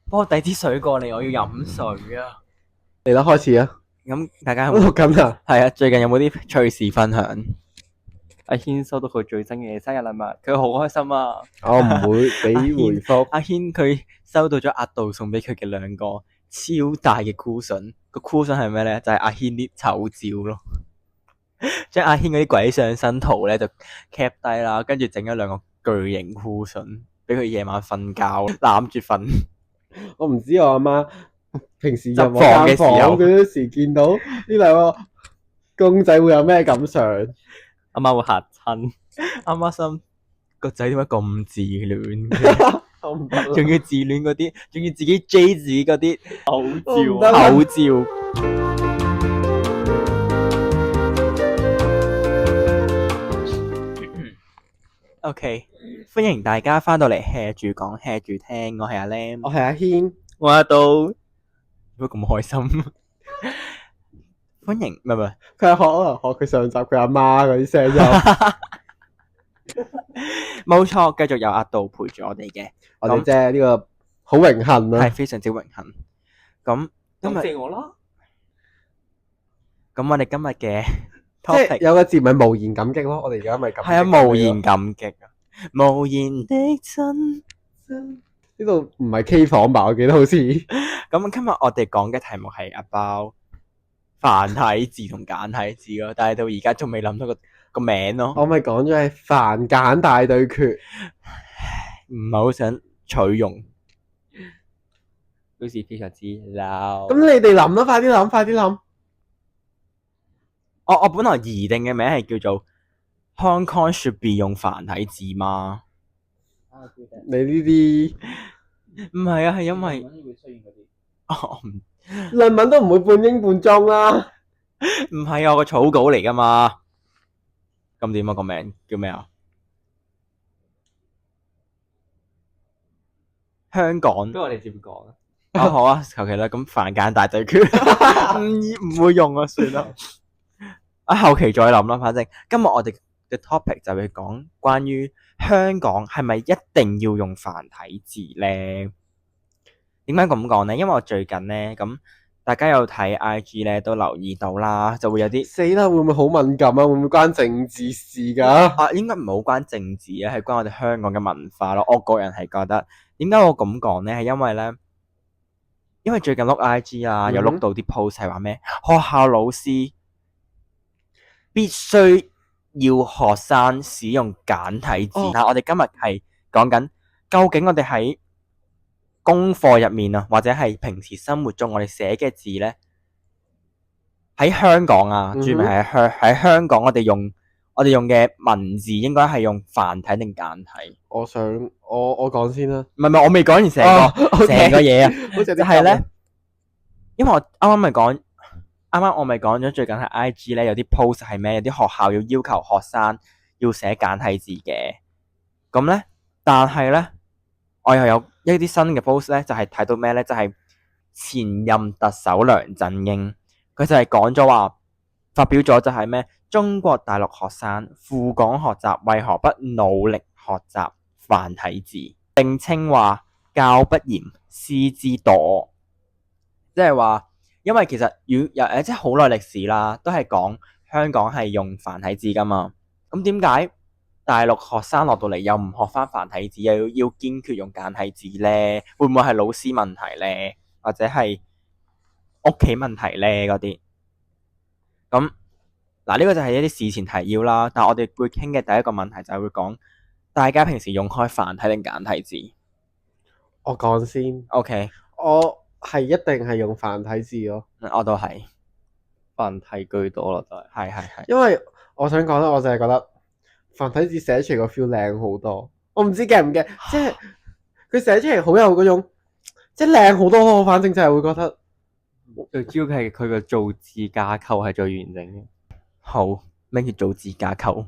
幫我遞支水過嚟，我要飲水啊！嚟啦，開始啊！咁大家有錄冇緊啊！係啊？最近有冇啲趣事分享？阿軒收到佢最新嘅生日禮物，佢好開心啊！我唔會俾回覆。阿軒佢收到咗阿杜送俾佢嘅兩個超大嘅 cushion，個 cushion 係咩咧？就係阿軒啲醜照咯，將阿軒嗰啲鬼上身圖咧就 cap 低啦，跟住整咗兩個巨型 cushion 俾佢夜晚瞓覺攬住瞓。我唔知我阿媽平時入我執房嘅間房時候嗰陣時見到呢兩個公仔會有咩感想？阿媽會嚇親，阿媽心個仔點解咁自戀嘅？我唔得啦仲要自戀嗰啲，仲要自己 J 自己嗰啲口我唔得啦口照。OK，歡迎大家翻到嚟 hea 住講 hea 住聽，我係阿 Lam，我係阿軒，我阿杜，點解咁開心？歡迎，唔係，佢係學佢上集佢阿媽嗰啲聲音。冇錯，繼續有阿杜陪住我哋嘅，我哋啫呢個好榮幸係啊！非常之榮幸。咁今日，謝我啦。咁我哋今日嘅即係 topic 有個字咪無言感激咯。我哋而家咪感激係啊，無言感激啊，無言的真。呢度唔係 K 房吧？我記得好似咁今日我哋講嘅題目係 about 繁體字同簡體字咯，但係到而家仲未諗到個名咯，我咪講咗係繁簡大對決。唔係好想取用，於是非常之嬲。咁你哋諗啦，快啲諗，快啲諗。我本來擬定嘅名係叫做 Hong Kong should be 用繁體字嗎？你呢啲唔係啊，係因為會出現嗰啲。我唔論文都唔會半英半中啦。唔係我個草稿嚟噶嘛。咁點啊？個名叫咩啊？香港不如我哋接講啦。好啊，求其啦。咁繁簡大對決唔會用啊，算啦。後期再諗啦。反正今日我哋嘅 topic 就會講關於香港係咪一定要用繁體字咧？點解咁講咧？因為我最近咧咁，大家有睇 IG 咧都留意到啦，就會有啲死啦，會唔會好敏感啊？會唔會關政治事噶？啊，應該唔係好關政治啊，係關我哋香港嘅文化咯。我個人係覺得，點解我咁講咧？係因為咧，因為最近碌 IG 啊，有碌到啲 post 係話咩？學校老師必須要學生使用簡體字。但係我哋今日係講緊，究竟我哋喺功課入面啊，或者係平時生活中我哋寫嘅字咧，喺香港啊，注明喺香港，我哋用嘅文字應該係用繁體定簡體？我講先啦。唔係，我未講完成個嘢啊，好似就係咧，因為我啱啱我咪講咗最近喺 IG 咧有啲 post 係咩？有啲學校要求學生要寫簡體字嘅，咁咧，但係咧，我又有一啲新嘅 post 咧，就係睇到咩咧？就係前任特首梁振英，佢就係講咗話，發表咗就係咩？中國大陸學生赴港學習，為何不努力學習繁體字？並稱話教不嚴，師之惰，即係話。因為其實即係好耐歷史啦，都係講香港係用繁體字噶嘛。咁點解大陸學生落到嚟又唔學翻繁體字，又要堅決用簡體字呢？會唔會係老師問題呢？或者係屋企問題呢？嗰啲咁嗱，呢個就係一啲事前提要啦。但係我哋會傾嘅第一個問題就係會講大家平時用開繁體定簡體字？我講先。OK，我係一定係用繁體字咯。我都係繁體居多啦，都係。係。因為我想講咧，我就係覺得繁體字寫出嚟個 feel 靚好多。我唔知驚唔驚，即係佢寫出嚟好有嗰種，即係靚好多咯。我反正就係會覺得最主要係佢個造字架構係最完整嘅。好，咩叫造字架構？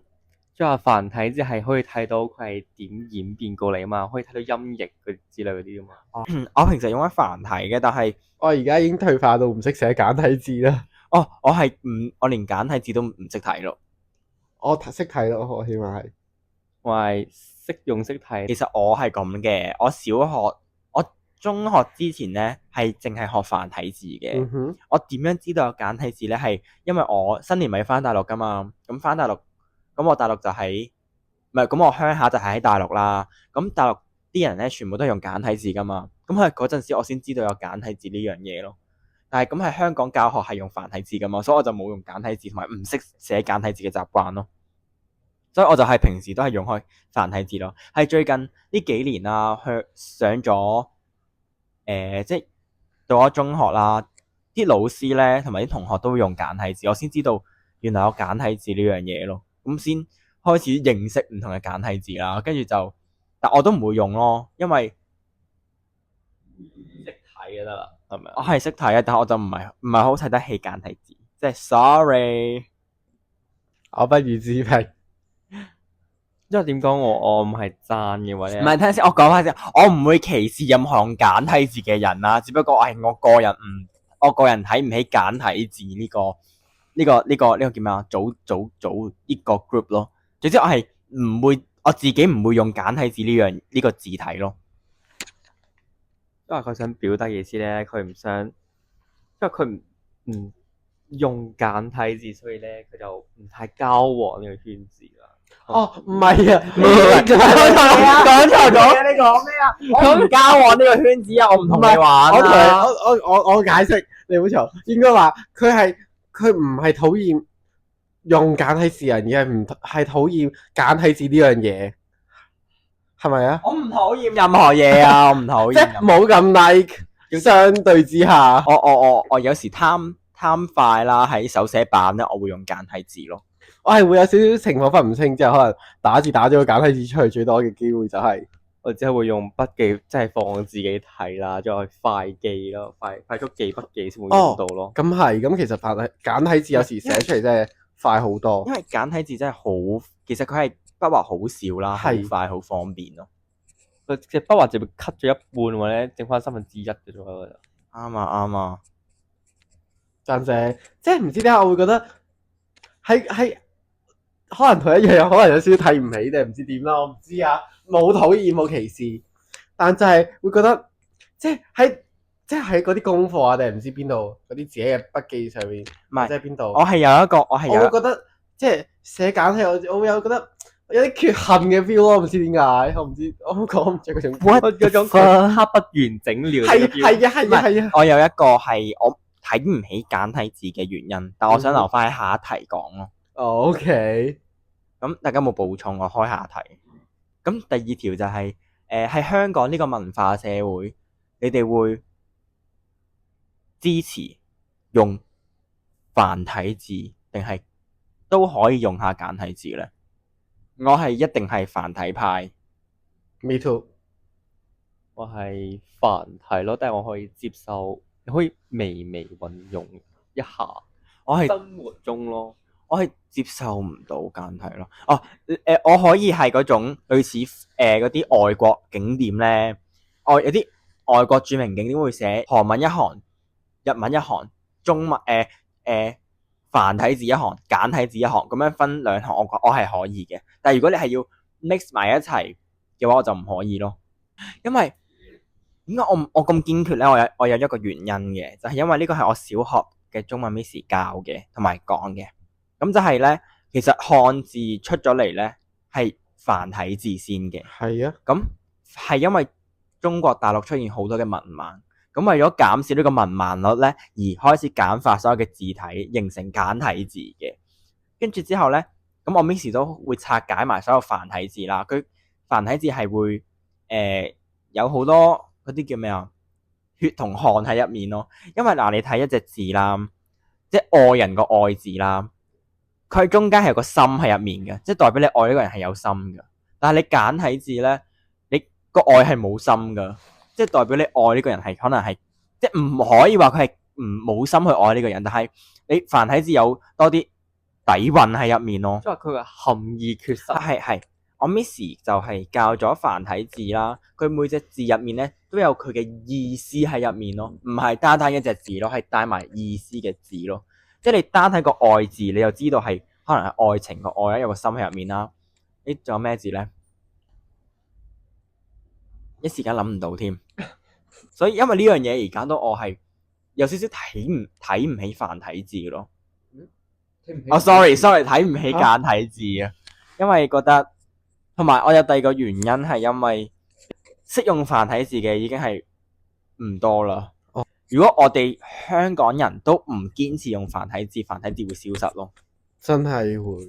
即係話繁體字係可以睇到佢係點演變過嚟啊嘛，可以睇到音譯嗰啲之類嗰啲啊嘛。我平時用緊繁體嘅，但係我而家已經退化到唔識寫簡體字啦。我連簡體字都唔識睇咯。我識睇咯，我起碼係。我係識用識睇。其實我係咁嘅，我小學我中學之前咧係淨係學繁體字嘅。嗯哼，我點樣知道有簡體字咧？係因為我新年咪翻大陸噶嘛，咁翻大陸，咁我大陸就喺，唔係，咁我鄉下就係喺大陸啦。咁大陸啲人咧全部都係用簡體字噶嘛，咁係嗰陣時我先知道有簡體字呢樣嘢咯。但係咁喺香港教學係用繁體字噶嘛，所以我就冇用簡體字同埋唔識寫簡體字嘅習慣咯。所以我就係平時都係用開繁體字咯。係最近呢幾年啦，去上咗即係到咗中學啦，啲老師咧同埋啲同學都會用簡體字，我先知道原來有簡體字呢樣嘢咯。咁先開始認識唔同嘅簡體字啦，跟住就，但我都唔會用咯，因為識睇就得啦，係咪我係識睇嘅，但我就唔係好睇得起簡體字，即係 sorry。我不予置評。因為點講我唔係讚嘅或者唔係，聽下先，我講翻先，我唔會歧視任何用簡體字嘅人啦，只不過係我個人睇唔起簡體字呢個叫咩啊？組呢個 group 咯。總之我係我自己唔會用簡體字呢個字體咯。因為佢想表達意思咧，佢唔想，因為佢唔用簡體字，所以咧佢就唔太交往呢個圈子啦。哦，唔係啊，唔係講錯咗，你講咩啊？我唔交往呢個圈子啊，我唔同你玩我同你啊。我解釋，你好嘈。應該話佢唔係討厭用簡體字人，而係討厭簡體字呢樣嘢，係咪啊？我唔討厭任何嘢啊，我唔討即係厭任何。冇咁 like，相對之下，我有時貪快啦，喺手寫版咧，我會用簡體字咯。我係會有少少情況分唔清，之後可能打字打咗個簡體字出去，最多嘅機會就係我只係會用筆記，即係放自己睇啦，再快記咯，快速記筆記先會用到咯。咁係咁。其實簡體字有時寫出嚟真係快好多因。為簡體字真係好，其實佢係筆畫好少啦，好係快好方便咯。佢隻筆畫就會 cut 咗一半或者剩翻1/3嘅左右就。啱啊啱啊，贊成，即係唔知點解我會覺得係可能同一樣，可能有少少睇唔起定唔知點啦，我唔知啊，冇討厭冇歧視，但就係會覺得即係喺嗰啲功課啊，定係唔知邊度嗰啲自己嘅筆記上面，唔係即係邊度，我係有一個，我會覺得即係寫簡體，我會有覺得有啲缺陷嘅 feel 咯，唔知點解，我講唔出嗰種 嗰種刻不完整了。我有一個係我睇唔起簡體字嘅原因，但我想留翻喺下一題講咯。OK，咁大家有冇補充？我開下題。咁第二條就係喺香港呢個文化社會，你哋會支持用繁體字定係都可以用下簡體字呢？我係一定係繁體派。 me too。我係繁體咯，但係我可以接受，你可以微運用一下。我係生活中咯，我係接受唔到簡體咯。哦，我可以係嗰種類似嗰啲外國景點咧，有啲外國著名景點會寫韓文一行、日文一行、中文繁體字一行、簡體字一行，咁樣分兩行，我係可以嘅。但係如果你係要 mix 埋一齊嘅話，我就唔可以咯。因為點解我咁堅決咧？我有一個原因嘅，就係因為呢個係我小學嘅中文 Miss 教嘅，同埋講嘅。咁就係咧，其實漢字出咗嚟咧係繁體字先嘅。係啊，咁係因為中國大陸出現好多嘅文盲，咁為咗減少呢個文盲率咧，而開始簡化所有嘅字體，形成簡體字嘅。跟住之後咧，咁我 Miss 都會拆解埋所有繁體字啦。佢繁體字係會有好多嗰啲叫咩啊？血同汗喺入面咯。因為嗱，你睇一隻字啦，即係愛人個愛字啦，佢中間係有個心喺入面嘅，即係代表你愛呢個人係有心嘅。但係你簡體字咧，你個愛係冇心噶，即係代表你愛呢個人係可能係即係唔可以話佢係冇心去愛呢個人，但係你繁體字有多啲底蘊喺入面咯。即係佢嘅含義缺失。係，我 Miss 就係教咗繁體字啦，佢每隻字入面咧都有佢嘅意思喺入面咯，唔係單單一隻字咯，係帶埋意思嘅字咯。即係你單睇個愛字，你就知道係可能係愛情個愛啦，有個心喺入面啦。仲有咩字咧？一時間諗唔到添。所以因為呢樣嘢而搞到我係有少少睇唔起繁體字咯。sorry，睇唔起簡體字啊，因為覺得同埋我有第二個原因係因為識用繁體字嘅已經係唔多啦。如果我哋香港人都唔堅持用繁體字，繁體字會消失咯。真係會，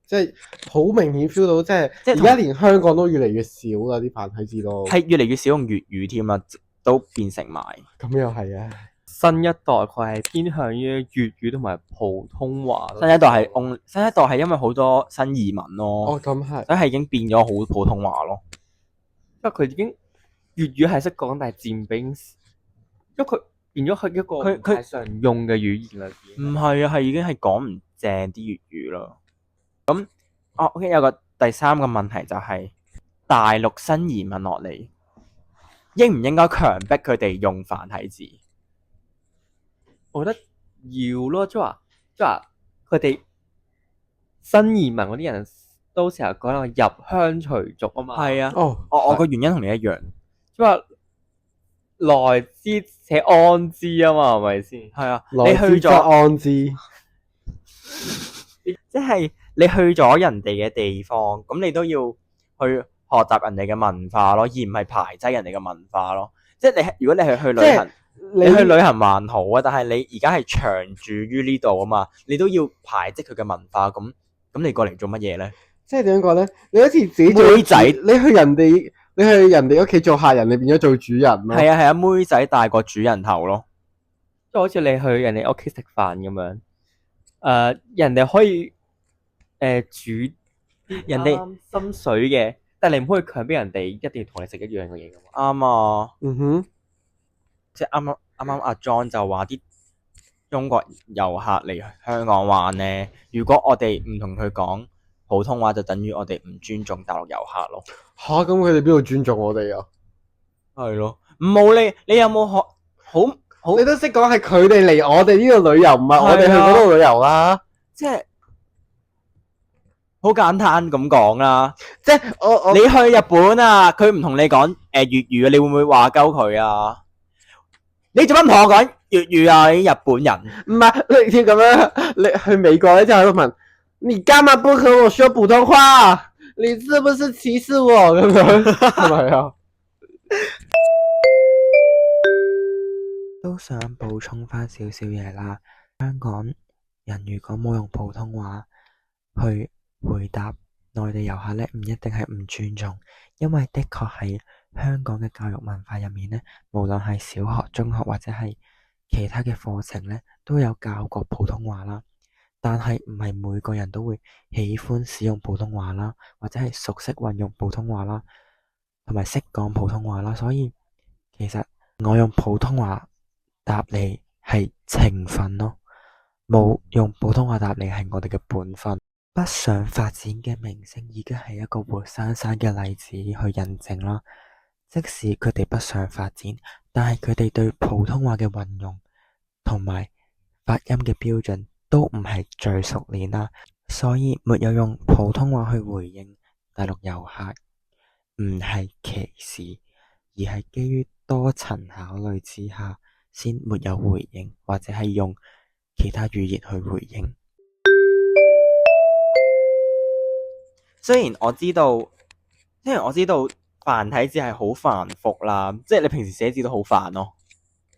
即係好明顯 feel 到，即係即係而家連香港都越嚟越少啦，啲繁體字都係越嚟越少用粵語添啦，都變成埋。咁又係啊！新一代佢係偏向於粵語同埋普通話咯。新一代係因為好多新移民咯，哦，咁係，所以係已經變咗好普通話咯。因為佢已經粵語係識講，但係佔比，因為佢變咗佢一個佢唔太常用嘅語言啦。唔係啊，係已經係講唔正啲粵語咯。咁OK，有個第三個問題就係大陸新移民落嚟，應唔應該強迫佢哋用繁體字？我覺得要咯，即係話佢哋新移民嗰啲人都成日講話入鄉隨俗啊嘛。係啊，哦，我個原因同你一樣，即係話來之且安之啊嘛，係咪先？係啊，來你去之則咗，安之，即係你去咗人哋嘅地方，咁你都要去學習人哋嘅文化咯，而唔係排擠人哋嘅文化咯。即係你如果你係去旅行。你去旅行還好啊，但係你而家係長住於呢度啊嘛，你都要排斥佢嘅文化，咁你過嚟做乜嘢咧？即係點樣講咧？你好似自己做妹仔你去人哋屋企做客人，你變咗做主人咯。係啊，妹仔大過主人頭咯。即係好似你去人哋屋企食飯咁樣，人哋可以煮人哋啱心水嘅，但係你唔可以強迫人哋一定要同你食一樣嘅嘢噶嘛。啱啊，嗯哼，即係啱阿 John 就話啲中國遊客嚟香港玩咧，如果我哋唔同佢講普通話，就等於我哋唔尊重大陸遊客咯。吓，咁佢哋邊度尊重我哋啊？係咯，冇你有冇學好你都識講係佢哋嚟我哋呢度旅遊，唔係我哋去嗰度旅遊啦。即係好簡單咁講啦。即係我你去日本啊，佢唔同你講粵語啊，你會唔會話鳩佢啊？你做乜唔同我講粵語啊？你日本人唔係你要咁樣，你去美國咧就喺度問，你幹嘛不和我說普通話？你是不是歧視我咁樣？係咪啊？都想補充翻少少嘢啦。香港人如果冇用普通話去回答內地遊客咧，唔一定係唔尊重，因為的確喺香港嘅教育文化入面咧，無論係小學、中學或者係其他嘅課程咧，都有教過普通話啦。但係唔係每個人都會喜歡使用普通話啦，或者係熟悉運用普通話啦，同埋識講普通話啦。所以其實我用普通話答你係情分咯，冇用普通話答你係我哋嘅本分。北上發展嘅明星已經係一個活生生嘅例子去印證啦。即使佢哋北上發展，但係佢哋對普通話嘅運用同埋發音嘅標準都唔係最熟練啦，所以沒有用普通話去回應大陸遊客，唔係歧視，而係基於多層考慮之下，先沒有回應，或者係用其他語言去回應。雖然我知道繁體字係好繁複啦，即係你平時寫字都好煩咯。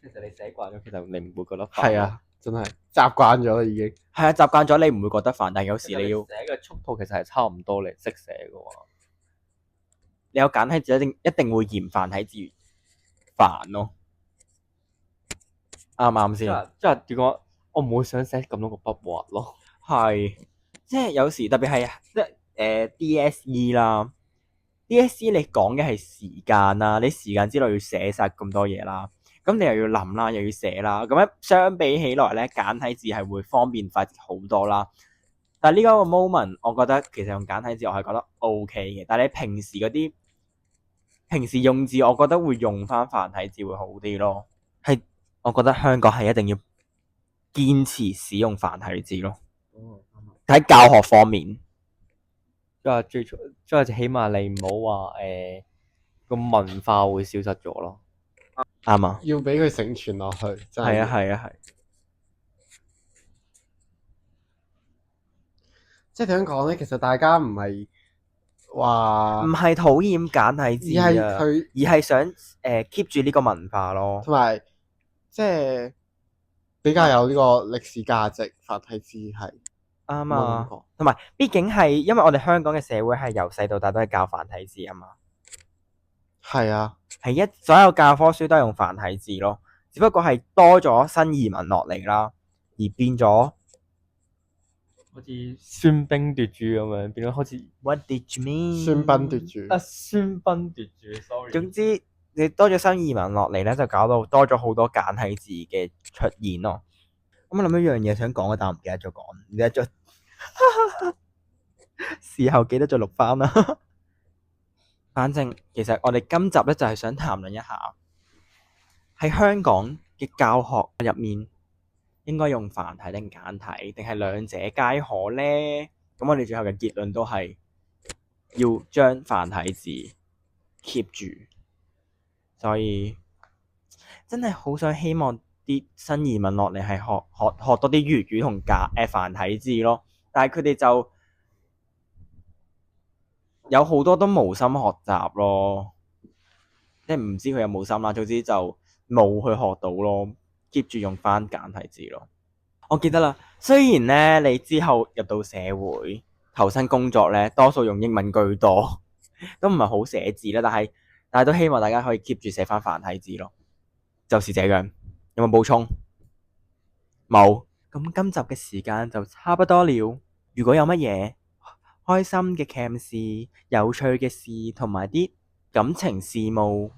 其實你寫慣咗，其實你唔會覺得煩。係啊，真係習慣咗啦已經。係啊，習慣咗你唔會覺得煩，但係有時你要寫嘅速度其實係差唔多，你識寫嘅話，你有簡體字一定會嫌繁體字煩咯。啱唔啱先？即係點講？我唔會想寫咁多個筆畫咯。係，即係有時特別係DSE 啦，DSE 你講嘅係時間啦，你時間之內要寫晒咁多嘢啦，咁你又要諗啦，又要寫啦，咁樣相比起來咧，簡體字係會方便快捷好多啦。但係呢個 moment，我覺得其實用簡體字我係覺得 OK 嘅，但係你平時用字，我覺得會用翻繁體字會好啲咯。係，我覺得香港係一定要堅持使用繁體字咯。喺教學方面，即係起碼你唔好話個文化會消失咗咯。啱啊，要俾佢承傳落去，真係係啊，係啊，係。即係點樣講咧？其實大家唔係話唔係討厭簡體字而係啊，佢而係想keep 住呢個文化咯。同埋即係比較有呢個歷史價值，繁體字係啱冇諗啊，過。同埋畢竟係因為我哋香港嘅社會係由細到大都係教繁體字啊嘛，係啊，係所有教科書都係用繁體字咯，只不過係多咗新移民落嚟啦，而變咗好似喧賓奪主咁樣，變咗好似 What did you mean？喧賓奪主。喧賓奪主，sorry。總之你多咗新移民落嚟咧，就搞到多咗好多簡體字嘅出現咯。咁我諗一樣嘢想講嘅，但我唔記得咗講，唔記得咗。事後記得再錄翻啦。反正其實我哋今集咧就係想談論一下喺香港嘅教學入面應該用繁體定簡體，定係兩者皆可呢？咁我哋最後嘅結論都係要將繁體字 keep 住，所以真係好想希望啲新移民落嚟係學多啲粵語同繁體字咯，但係佢哋就有好多都無心學習咯，即係唔知佢有冇心啦，總之就冇去學到咯，keep 住用翻簡體字咯。我記得啦，雖然咧你之後入到社會投身工作咧，多數用英文居多，都唔係好寫字啦，但係都希望大家可以 keep 住寫翻繁體字咯。就是這樣，有冇補充？冇。咁今集嘅時間就差不多了。如果有乜嘢開心嘅 cam 事、有趣嘅事同埋啲感情事務、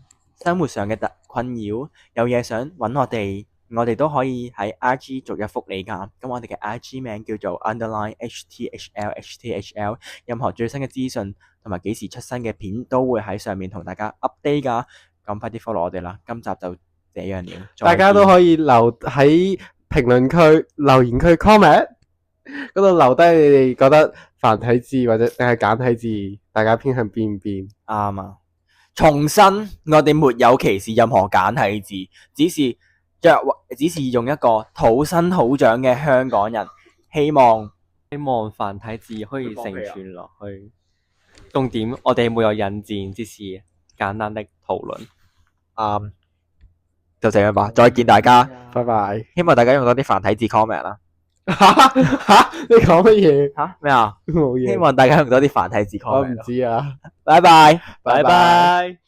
生活上嘅困擾，有嘢想揾我哋都可以喺 IG 逐一覆你㗎。咁我哋嘅 IG 名叫做 _HTHL，任何最新嘅資訊同埋幾時出新嘅片都會喺上面同大家 update 㗎。咁快啲 follow 我哋啦！今集就這樣了，大家都可以留喺評論區、留言區 comment 嗰度留低你哋覺得繁體字或者定係簡體字，大家偏向邊邊？啱啊！重申，我哋沒有歧視任何簡體字，只是用一個土生土長嘅香港人，希望繁體字可以承傳落去。重點，我哋沒有引戰，只是簡單的討論。就這樣吧，再見大家，拜拜。希望大家用多啲繁體字 comment 啦。你講乜嘢？吓咩啊？冇嘢。希望大家用多啲繁體字我 comment 唔知啊。拜拜，拜拜拜。